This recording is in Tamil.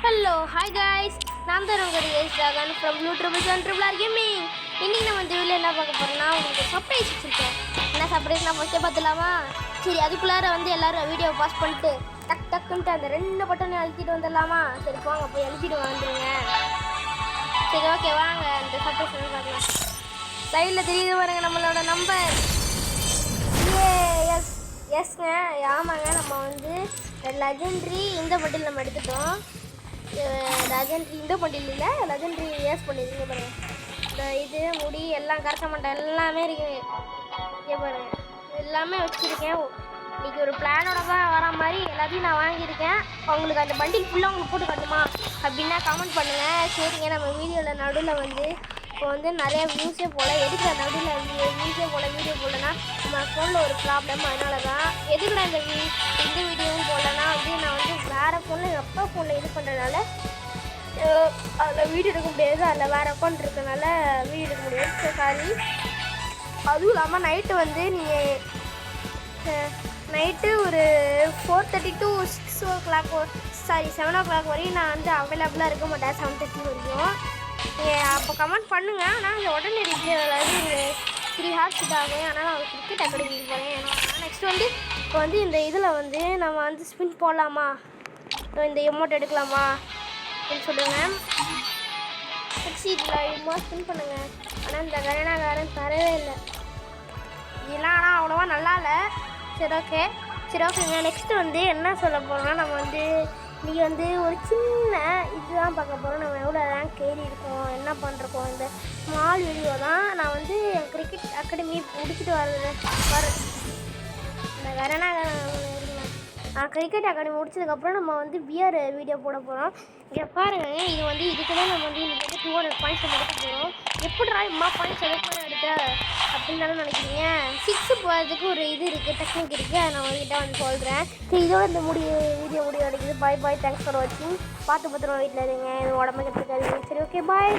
ஹலோ ஹாய் காய்ஸ், நான் தான் உங்கள் Riyas Jagan from blue triples and triple gaming. இன்றைக்கி நம்ம இந்த வீடியோவில் என்ன பார்க்க போகிறோம்னா, உங்களுக்கு சர்ப்ரைஸ் வச்சுருக்கேன். என்ன சர்ப்ரைஸ் நான் ஃபஸ்ட்டே பார்த்துலாமா? சரி, அதுக்குள்ளார எல்லோரும் வீடியோ பாஸ் பண்ணிட்டு டக்குன்ட்டு அந்த 2 பட்டனை அழுத்திட்டு வந்துடலாமா? சரி போங்க, போய் அழுத்திட்டு வந்துடுங்க. சரி ஓகே, வாங்க அந்த சர்ப்ரைஸ் வந்து பார்க்கலாம். சைடில் தெரியுது பாருங்க நம்மளோட நம்பர். எஸ்ங்க, ஆமாங்க, நம்ம லெஜெண்ட்ரி இந்த பட்டியல் நம்ம எடுத்துட்டோம். லெஜெண்ட்ரி இந்த பண்டில் இல்லை, லெஜெண்ட்ரி ஏஸ் பண்ணிடுங்க பாருங்கள். இந்த இது முடி எல்லாம் கரெக்டாக மாட்டேன் எல்லாமே இருக்குது. இங்கே பாருங்கள், எல்லாமே வச்சுருக்கேன். இன்றைக்கி ஒரு பிளானோட தான் வர மாதிரி எல்லாத்தையும் நான் வாங்கியிருக்கேன். உங்களுக்கு அந்த பண்டில் ஃபுல்லாக உங்களுக்கு போட்டு காட்டுமா அப்படின்னா கமெண்ட் பண்ணுங்கள். சரிங்க, நம்ம வீடியோவில் நடுவில் இப்போ நிறைய வியூஸே போல் எதுக்கு நடுவில் வியூஸே போல் வீடியோ போடலன்னா நம்ம ஃபோனில் ஒரு ப்ராப்ளம். அதனால தான் எதுக்குடா இந்த வீடியோவும் போடலன்னா நான் வேறு ஃபோனில் எங்கள் அப்பா ஃபோனில் இது பண்ணுறதுனால அதில் வீடியோ எடுக்க முடியாது. அதில் வேறு அக்கௌண்ட் இருக்கனால வீடியோ எடுக்க முடியாது. சாரி. அதுவும் இல்லாமல் நைட்டு ஒரு 4:30 to 6 o'clock 7 o'clock வரையும் நான் அவைலபிளாக இருக்க மாட்டேன். 7:30 வரையும் அப்போ கமெண்ட் பண்ணுங்கள். ஆனால் அந்த உடனே ரிப்ளை அதாவது ஒரு 3 hours கிட்ட ஆகும். ஆனால் நான் கிரிக்கெட் அகாடமிக்கு போகிறேன். ஏன்னா நெக்ஸ்ட் இப்போ இந்த இதில் நம்ம ஸ்பின் போடலாமா, இந்த எமௌண்ட் எடுக்கலாமா அப்படின்னு சொல்லுங்கள். இதில் ஸ்பின் பண்ணுங்கள். ஆனால் இந்த கரணாகாரன் தரவே இல்லை. இதெல்லாம் ஆனால் அவ்வளோவா நல்லா இல்லை. சரி ஓகேங்க. நெக்ஸ்ட்டு என்ன சொல்ல போகிறோம்னா, நம்ம இன்றைக்கி ஒரு சின்ன இதுதான் பார்க்க போகிறோம். நம்ம எவ்வளோ ரேங்க் ஏறி இருக்கோம், என்ன பண்ணுறோம், இந்த ஸ்மால் வீடியோ தான். நான் என் கிரிக்கெட் அகாடமி முடிச்சுட்டு வர இந்த நான் கிரிக்கெட் அகாடமி முடிச்சதுக்கப்புறம் நம்ம பியர் வீடியோ போட போகிறோம். இங்கே பாருங்கள், இதுக்கு தான் நம்ம இன்றைக்கி 200 பாயிண்ட்ஸ் எடுக்க போகிறோம். எப்படிடா பாயிண்ட்ஸ் எடுக்க அப்படின்னு தானே நினைக்கிறீங்க. 6 போகிறதுக்கு ஒரு இது இருக்குது, டெக்னிக் இருக்குது. அதை நான் உங்கள்கிட்ட சொல்கிறேன். சரி, இதோட இந்த வீடியோ கிடைக்குது. பாய். தேங்க்ஸ் ஃபார் வாட்சிங். பார்த்து பத்திரமா வீட்டில் இருங்க, இது உடம்பு கற்றுக்காதீங்க. சரி ஓகே, பாய்.